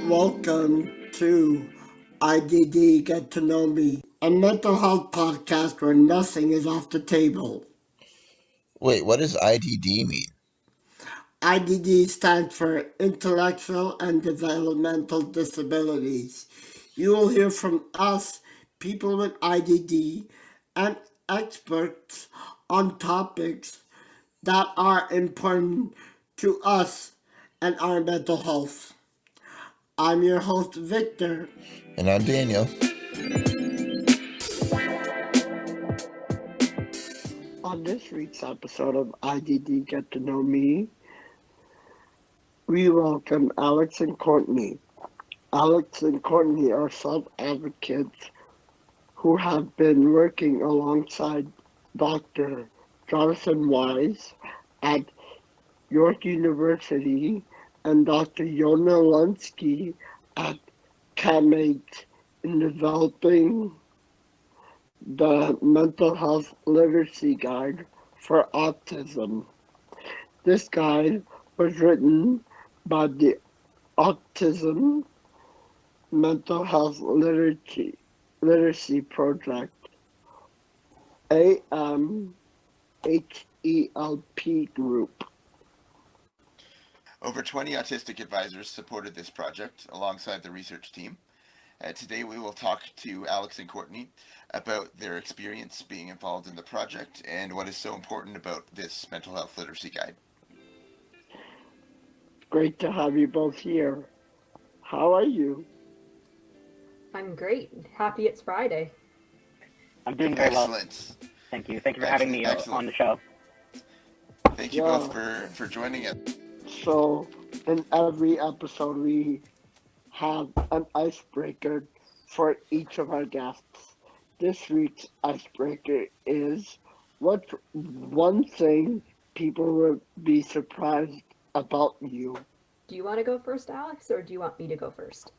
Welcome to IDD Get to Know Me, a mental health podcast where nothing is off the table. Wait, what does IDD mean? IDD stands for Intellectual and Developmental Disabilities. You will hear from us, people with IDD, and experts on topics that are important to us and our mental health. I'm your host, Victor. And I'm Daniel. On this week's episode of IDD Get to Know Me, we welcome Alex and Courtney. Alex and Courtney are self-advocates who have been working alongside Dr. Jonathan Wise at York University and Dr. Yona Lunsky at CAMATE in developing the Mental Health Literacy Guide for Autism. This guide was written by the Autism Mental Health Literacy Project, HeLP group. Over 20 Autistic Advisors supported this project alongside the research team. Today we will talk to Alex and Courtney about their experience being involved in the project and what is so important about this mental health literacy guide. Great to have you both here. How are you? I'm great. Happy it's Friday. I'm doing very well. Excellent. Thank you. Thank you for having me on the show. Thank you both for joining us. So, in every episode, we have an icebreaker for each of our guests. This week's icebreaker is, what's one thing people would be surprised about you? Do you want to go first, Alex, or do you want me to go first?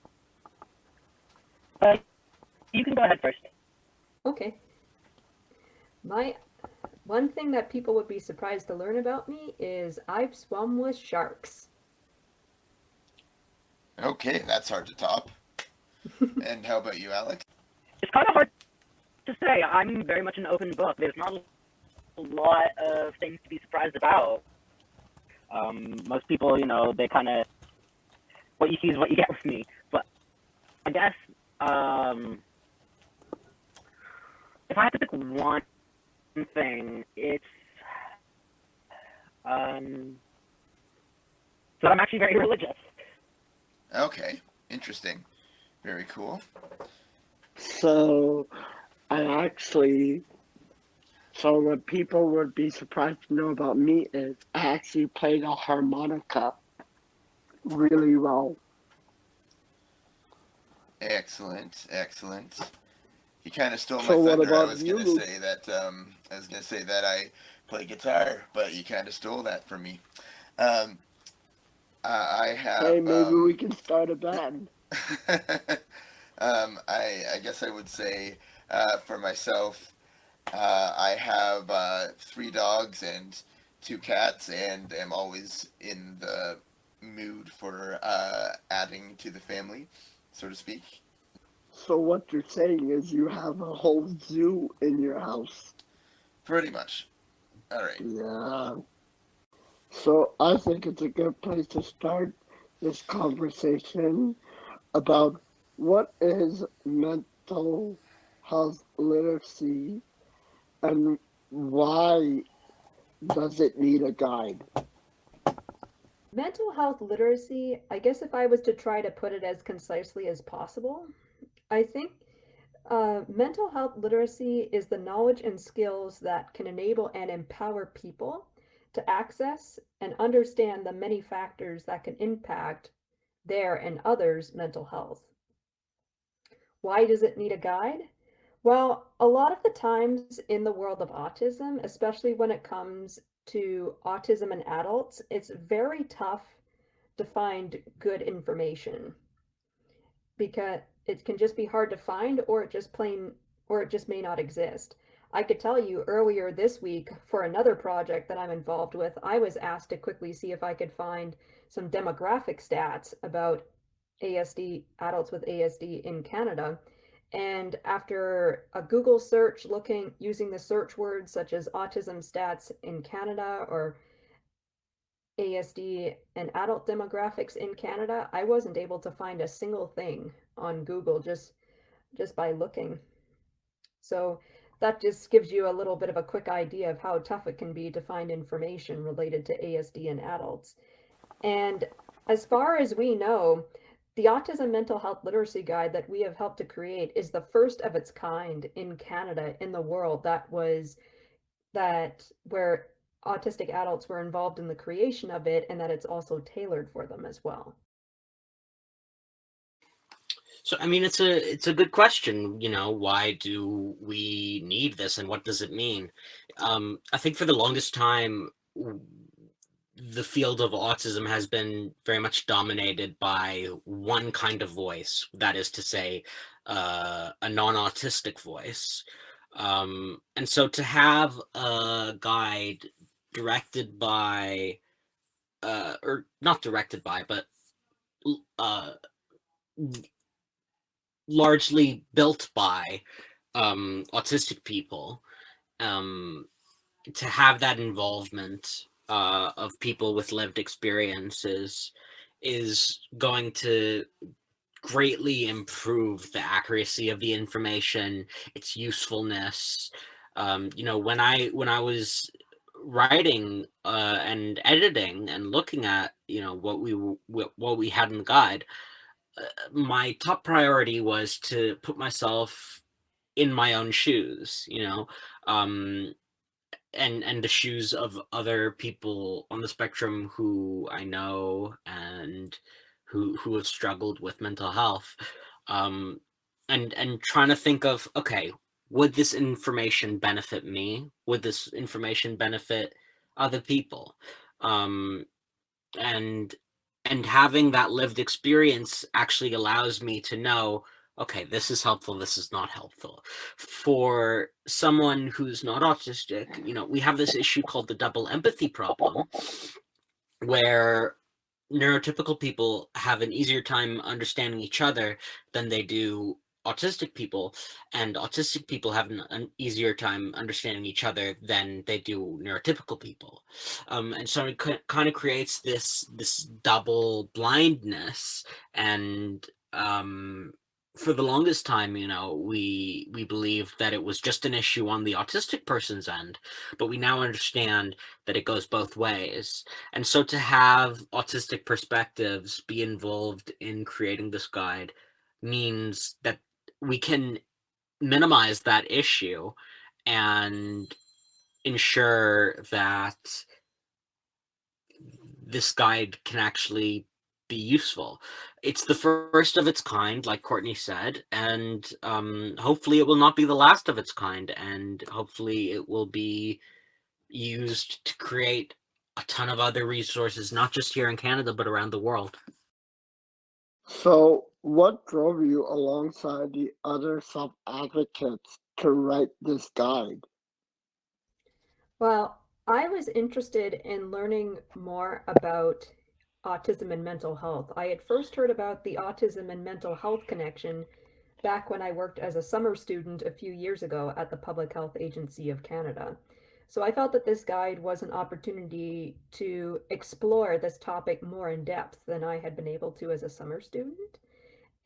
You can go ahead first. Okay. My one thing that people would be surprised to learn about me is I've swum with sharks. Okay, that's hard to top. And how about you, Alex? It's kind of hard to say. I'm very much an open book. There's not a lot of things to be surprised about. Most people, they kind of, what you see is what you get with me. But I guess if I had to pick one thing, it's that I'm actually very religious. Okay, interesting. Very cool. So, what people would be surprised to know about me is I actually played a harmonica really well. Excellent. You kind of stole my So what thunder. about I was you? gonna say that I play guitar, but you kind of stole that from me. I have. Hey, maybe we can start a band. I guess I would say for myself, I have 3 dogs and 2 cats, and am always in the mood for adding to the family, so to speak. So what you're saying is you have a whole zoo in your house. Pretty much. All right. Yeah. So I think it's a good place to start this conversation about what is mental health literacy and why does it need a guide? Mental health literacy, I guess if I was to try to put it as concisely as possible, I think mental health literacy is the knowledge and skills that can enable and empower people to access and understand the many factors that can impact their and others' mental health. Why does it need a guide? Well, a lot of the times in the world of autism, especially when it comes to autism in adults, it's very tough to find good information because it can just be hard to find, or it just may not exist. I could tell you earlier this week for another project that I'm involved with, I was asked to quickly see if I could find some demographic stats about ASD adults with ASD in Canada. And after a Google search looking using the search words such as autism stats in Canada or ASD and adult demographics in Canada, I wasn't able to find a single thing on Google just by looking. So that just gives you a little bit of a quick idea of how tough it can be to find information related to ASD in adults. And as far as we know, the Autism Mental Health Literacy Guide that we have helped to create is the first of its kind in Canada, in the world, that where autistic adults were involved in the creation of it, and that it's also tailored for them as well. So, I mean, it's a good question. Why do we need this, and what does it mean? I think for the longest time, the field of autism has been very much dominated by one kind of voice, that is to say, a non-autistic voice. And so to have a guide directed by, or not directed by, but largely built by autistic people, to have that involvement of people with lived experiences is going to greatly improve the accuracy of the information, its usefulness. When I was writing and editing and looking at what we had in the guide, my top priority was to put myself in my own shoes, and the shoes of other people on the spectrum who I know and who have struggled with mental health, and trying to think of, okay, would this information benefit me? Would this information benefit other people? And having that lived experience actually allows me to know, okay, this is helpful, this is not helpful. For someone who's not autistic, we have this issue called the double empathy problem, where neurotypical people have an easier time understanding each other than they do autistic people, and autistic people have an easier time understanding each other than they do neurotypical people. And so it kind of creates this double blindness. And for the longest time, we believed that it was just an issue on the autistic person's end, but we now understand that it goes both ways. And so to have autistic perspectives be involved in creating this guide means that we can minimize that issue and ensure that this guide can actually be useful. It's the first of its kind, like Courtney said, and hopefully it will not be the last of its kind, and hopefully it will be used to create a ton of other resources, not just here in Canada, but around the world. So, what drove you alongside the other self-advocates to write this guide? Well, I was interested in learning more about autism and mental health. I had first heard about the autism and mental health connection back when I worked as a summer student a few years ago at the Public Health Agency of Canada. So I felt that this guide was an opportunity to explore this topic more in depth than I had been able to as a summer student.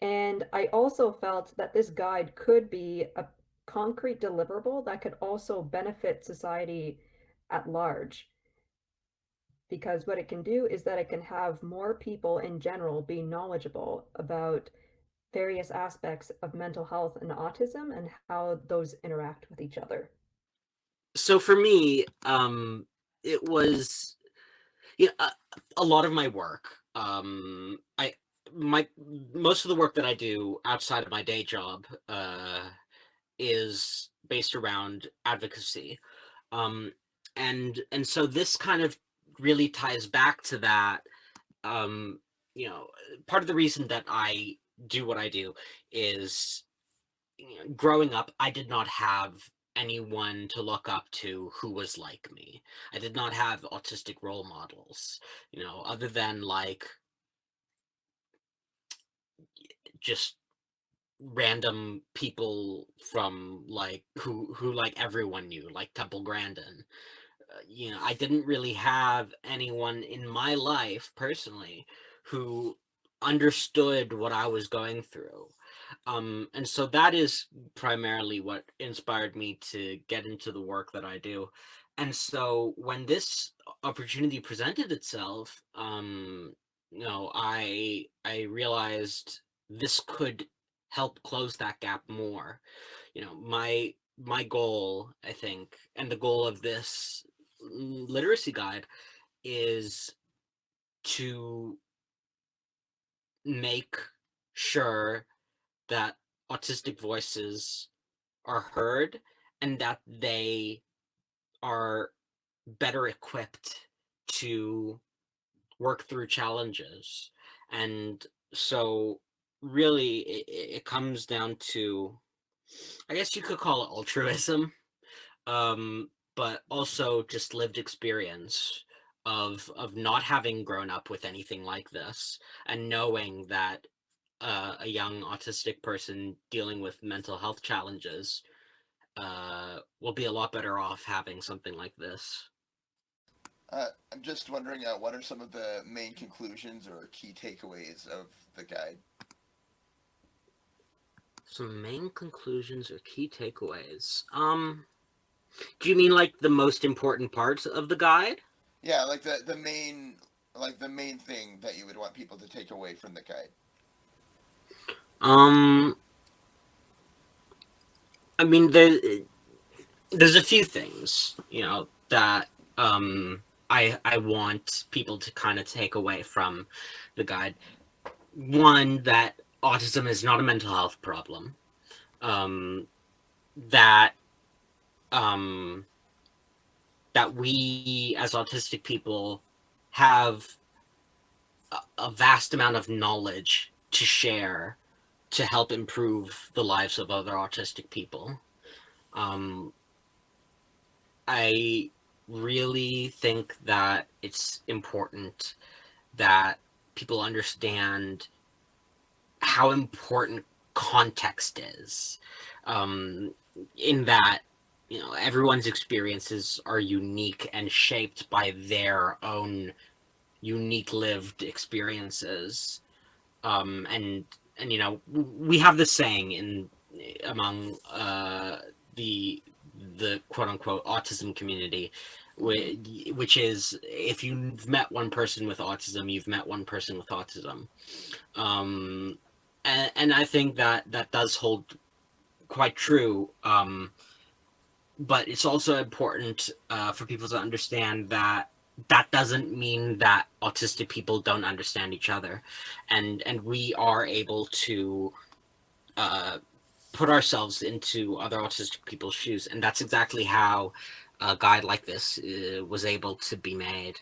And I also felt that this guide could be a concrete deliverable that could also benefit society at large. Because what it can do is that it can have more people in general be knowledgeable about various aspects of mental health and autism and how those interact with each other. So for me, it was a lot of my work. Most of the work that I do outside of my day job is based around advocacy, and so this kind of really ties back to that. Part of the reason that I do what I do is, growing up, I did not have anyone to look up to who was like me. I did not have autistic role models, other than like just random people from like who like everyone knew, like Temple Grandin. I didn't really have anyone in my life personally who understood what I was going through. And so that is primarily what inspired me to get into the work that I do. And so when this opportunity presented itself, I realized this could help close that gap more. My goal, I think, and the goal of this literacy guide is to make sure that autistic voices are heard and that they are better equipped to work through challenges. And so really it comes down to, I guess you could call it altruism, but also just lived experience of not having grown up with anything like this, and knowing that a young autistic person dealing with mental health challenges will be a lot better off having something like this. I'm just wondering, what are some of the main conclusions or key takeaways of the guide? Some main conclusions or key takeaways. Do you mean like the most important parts of the guide? Yeah, like the main thing that you would want people to take away from the guide. Um, I mean, there's a few things, that I want people to kind of take away from the guide. One, that autism is not a mental health problem. That that we as autistic people have a vast amount of knowledge to share to help improve the lives of other autistic people. I really think that it's important that people understand how important context is, in that everyone's experiences are unique and shaped by their own unique lived experiences, and we have this saying among the quote unquote autism community, which is, if you've met one person with autism, you've met one person with autism. And I think that does hold quite true. But it's also important for people to understand that that doesn't mean that autistic people don't understand each other, and we are able to put ourselves into other autistic people's shoes, and that's exactly how a guide like this was able to be made.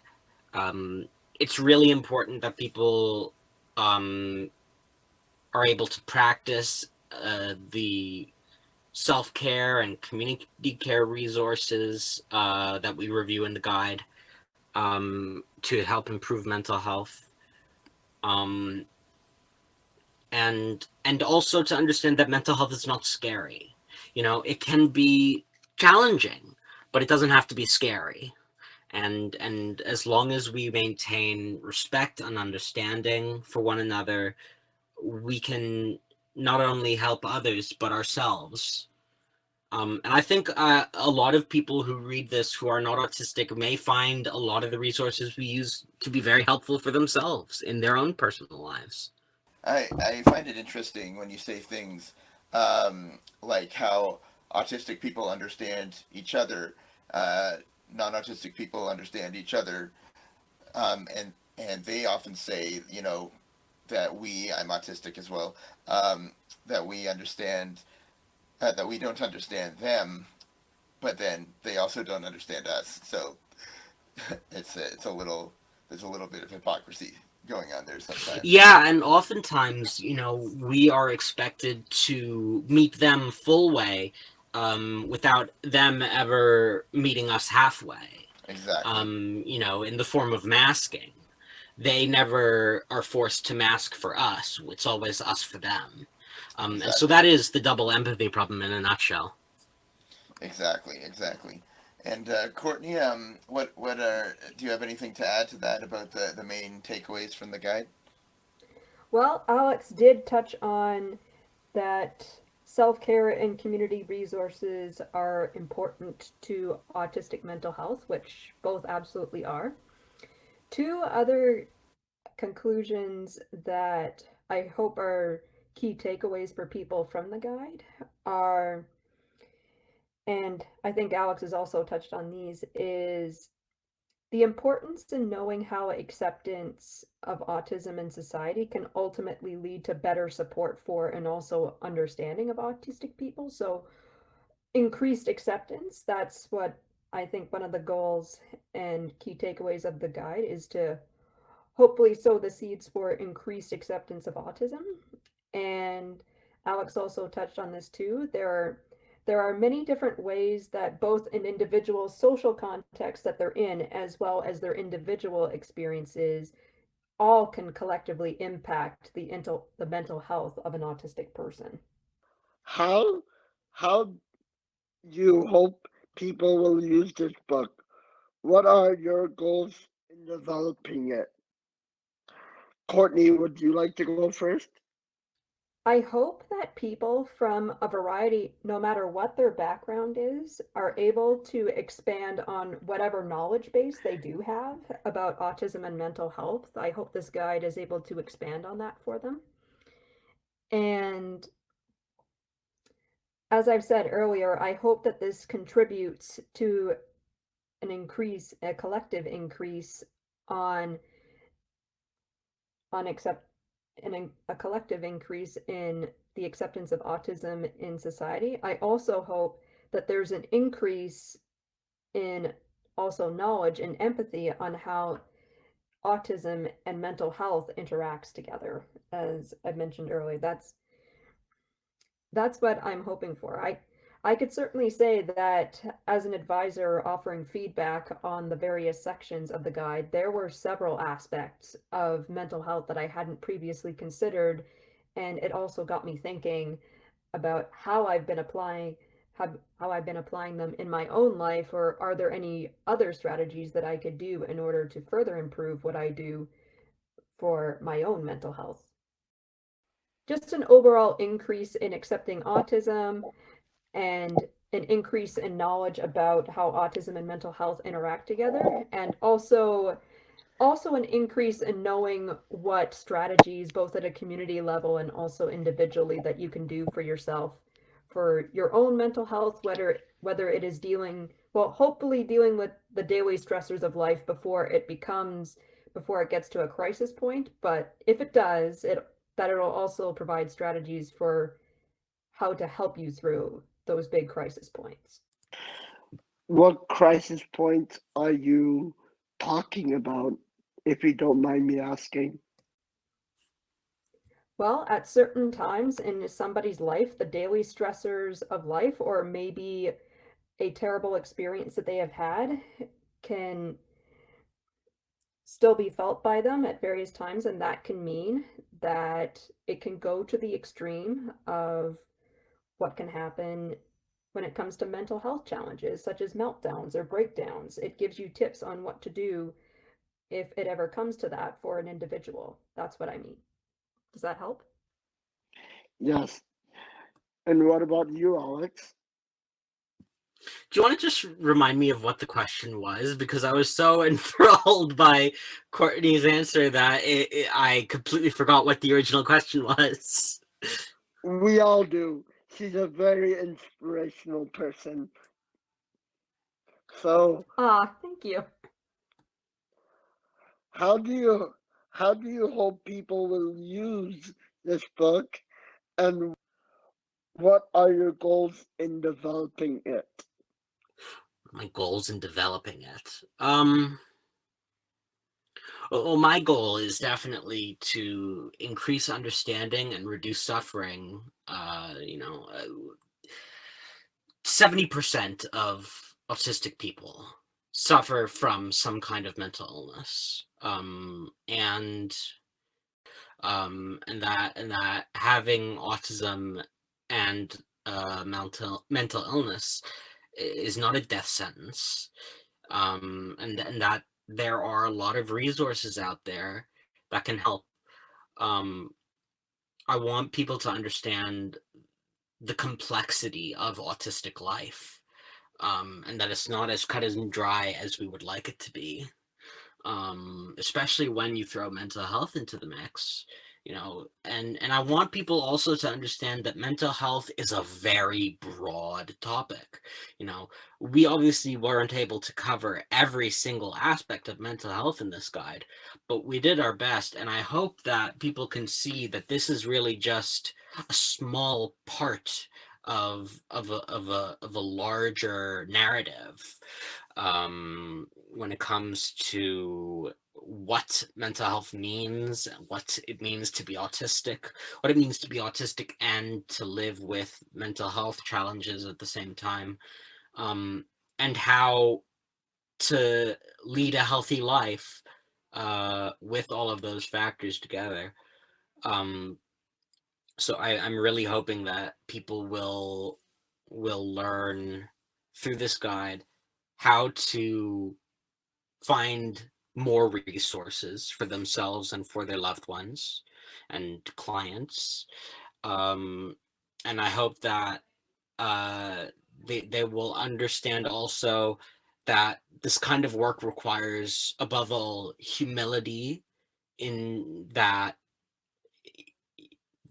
It's really important that people are able to practice the self-care and community care resources that we review in the guide, to help improve mental health, and also to understand that mental health is not scary. It can be challenging, but it doesn't have to be scary. And as long as we maintain respect and understanding for one another, we can not only help others but ourselves. And I think a lot of people who read this who are not autistic may find a lot of the resources we use to be very helpful for themselves in their own personal lives. I find it interesting when you say things like how autistic people understand each other, non-autistic people understand each other, and they often say, that I'm autistic as well, that we understand, that we don't understand them, but then they also don't understand us. So it's a little there's a little bit of hypocrisy going on there sometimes. Yeah, and oftentimes, we are expected to meet them full way, without them ever meeting us halfway. Exactly. In the form of masking. they never are forced to mask for us. It's always us for them. And so that is the double empathy problem in a nutshell. Exactly. And Courtney, what do you have anything to add to that about the main takeaways from the guide? Well, Alex did touch on that self-care and community resources are important to autistic mental health, which both absolutely are. Two other conclusions that I hope are key takeaways for people from the guide are, and I think Alex has also touched on these, is the importance in knowing how acceptance of autism in society can ultimately lead to better support for and also understanding of autistic people. So, increased acceptance, that's what I think one of the goals and key takeaways of the guide is to hopefully sow the seeds for increased acceptance of autism. And Alex also touched on this too. There are many different ways that both an individual's social context that they're in, as well as their individual experiences, all can collectively impact the mental health of an autistic person. How how you hope people will use this book? What are your goals in developing it? Courtney, would you like to go first? I hope that people from a variety, no matter what their background is, are able to expand on whatever knowledge base they do have about autism and mental health. I hope this guide is able to expand on that for them. And as I've said earlier, I hope that this contributes to a collective increase on accept a collective increase in the acceptance of autism in society. I also hope that there's an increase in also knowledge and empathy on how autism and mental health interacts together. As I mentioned earlier, that's what I'm hoping for. I could certainly say that as an advisor offering feedback on the various sections of the guide, there were several aspects of mental health that I hadn't previously considered, and it also got me thinking about how I've been applying them in my own life, or are there any other strategies that I could do in order to further improve what I do for my own mental health. Just an overall increase in accepting autism and an increase in knowledge about how autism and mental health interact together, and also an increase in knowing what strategies both at a community level and also individually that you can do for yourself for your own mental health, whether it is hopefully dealing with the daily stressors of life before it gets to a crisis point, but if it does, it'll also provide strategies for how to help you through those big crisis points. What crisis points are you talking about, if you don't mind me asking? Well, at certain times in somebody's life, the daily stressors of life, or maybe a terrible experience that they have had, can still be felt by them at various times, and that can mean that it can go to the extreme of what can happen when it comes to mental health challenges, such as meltdowns or breakdowns. It gives you tips on what to do if it ever comes to that for an individual. That's what I mean. Does that help? Yes. And what about you, Alex? Do you want to just remind me of what the question was? Because I was so enthralled by Courtney's answer that I completely forgot what the original question was. We all do. She's a very inspirational person. So, Thank you. how do you hope people will use this book, and what are your goals in developing it? My goals in developing it. Well, my goal is definitely to increase understanding and reduce suffering. 70% of autistic people suffer from some kind of mental illness. and and that having autism and mental illness is not a death sentence, and that there are a lot of resources out there that can help. um, I want people to understand the complexity of autistic life, and that it's not as cut and dry as we would like it to be, especially when you throw mental health into the mix. And I want people also to understand that mental health is a very broad topic. We obviously weren't able to cover every single aspect of mental health in this guide, but we did our best, and I hope that people can see that this is really just a small part of a larger narrative, when it comes to what mental health means, what it means to be autistic, what it means to be autistic and to live with mental health challenges at the same time, um, and how to lead a healthy life with all of those factors together. Um, so I'm really hoping that people will learn through this guide how to find more resources for themselves and for their loved ones and clients. Um, and I hope that uh, they will understand also that this kind of work requires, above all, humility, in that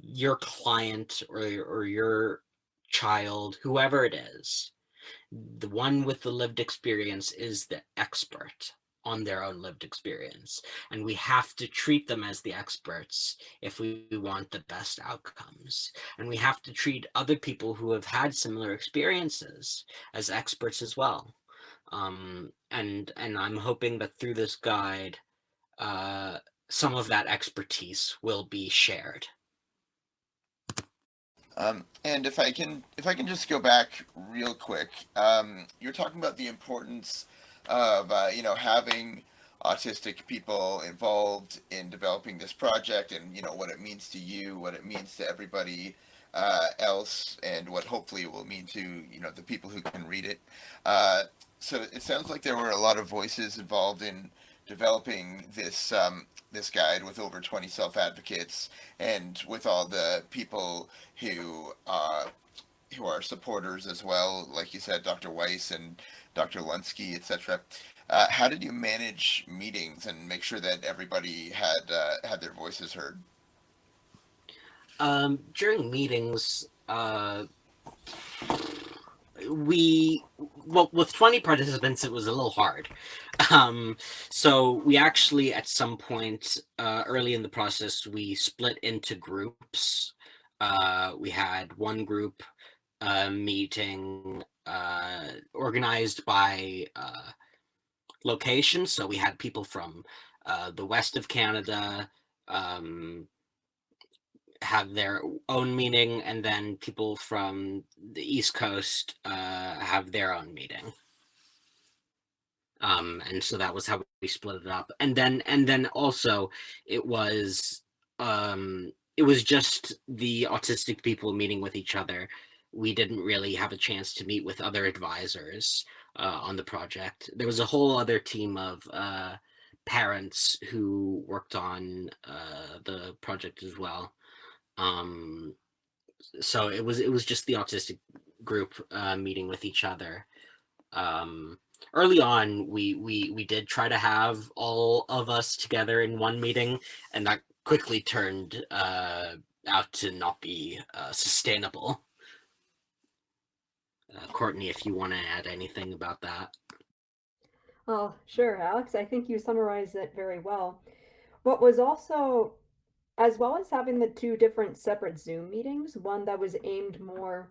your client or your child, whoever it is, the one with the lived experience is the expert on their own lived experience, and we have to treat them as the experts if we want the best outcomes, and we have to treat other people who have had similar experiences as experts as well. And I'm hoping that through this guide, uh, some of that expertise will be shared. And if I can just go back real quick, you're talking about the importance of having autistic people involved in developing this project, and what it means to you, what it means to everybody else, and what hopefully it will mean to the people who can read it. So it sounds like there were a lot of voices involved in developing this guide, with over 20 self advocates and with all the people who who are supporters as well, like you said, Dr. Weiss and Dr. Lunsky, etc. How did you manage meetings and make sure that everybody had their voices heard? During meetings, we well, with 20 participants, it was a little hard. um so we actually, at some point early in the process, we split into groups. We had one group meeting organized by location, so we had people from the west of Canada um have their own meeting, and then people from the East Coast have their own meeting. And so that was how we split it up. And then also, it was it was just the autistic people meeting with each other. We didn't really have a chance to meet with other advisors on the project. There was a whole other team of parents who worked on the project as well. Um, so it was just the autistic group meeting with each other. Um, Early on, we did try to have all of us together in one meeting, and that quickly turned out to not be sustainable. Courtney, if you want to add anything about that. Oh, sure, Alex. I think you summarized it very well. What was also, as well as having the two different separate Zoom meetings, one that was aimed more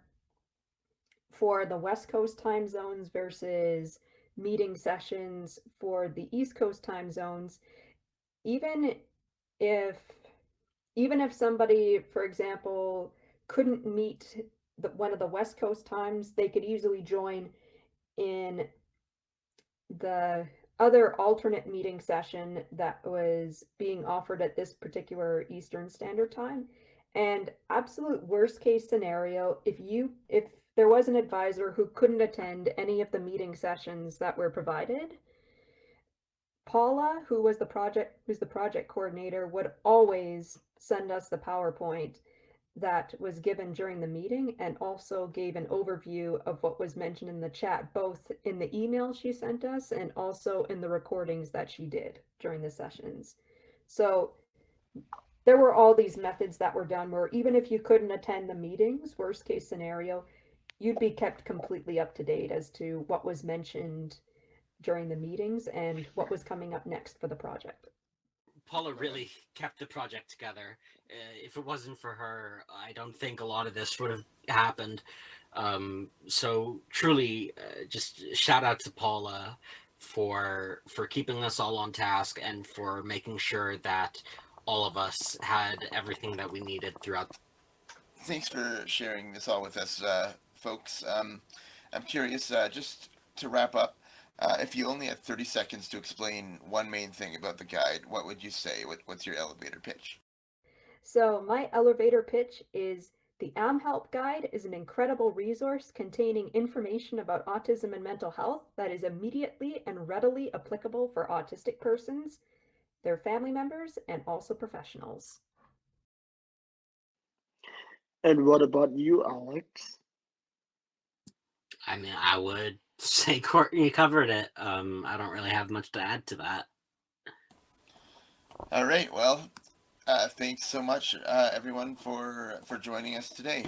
for the West Coast time zones versus meeting sessions for the East Coast time zones, even if even if somebody, for example, couldn't meet one of the West Coast times, they could easily join in the other alternate meeting session that was being offered at this particular Eastern Standard Time. And absolute worst case scenario, if there was an advisor who couldn't attend any of the meeting sessions that were provided, Paula, who's the project coordinator, would always send us the PowerPoint that was given during the meeting and also gave an overview of what was mentioned in the chat, both in the email she sent us and also in the recordings that she did during the sessions. So there were all these methods that were done where even if you couldn't attend the meetings, worst case scenario, you'd be kept completely up to date as to what was mentioned during the meetings and what was coming up next for the project. Paula really kept the project together. If it wasn't for her, I don't think a lot of this would have happened. So truly, just shout out to Paula for keeping us all on task and for making sure that all of us had everything that we needed throughout. Thanks for sharing this all with us, folks. I'm curious, just to wrap up, if you only had 30 seconds to explain one main thing about the guide, what would you say? What's your elevator pitch? So my elevator pitch is the HeLP Guide is an incredible resource containing information about autism and mental health that is immediately and readily applicable for autistic persons, their family members, and also professionals. And what about you, Alex? I mean, I would say Courtney covered it. I don't really have much to add to that. All right. Well, thanks so much, everyone, for joining us today.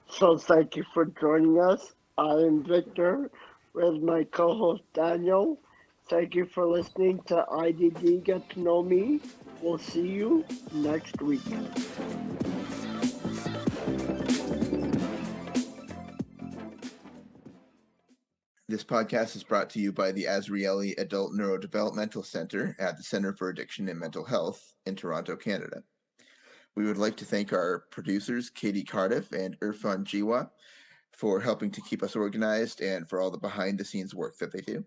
So thank you for joining us. I am Victor with my co-host Daniel. Thank you for listening to IDD Get to Know Me. We'll see you next week. This podcast is brought to you by the Azrieli Adult Neurodevelopmental Center at the Center for Addiction and Mental Health in Toronto, Canada. We would like to thank our producers, Katie Cardiff and Irfan Jiwa, for helping to keep us organized and for all the behind-the-scenes work that they do.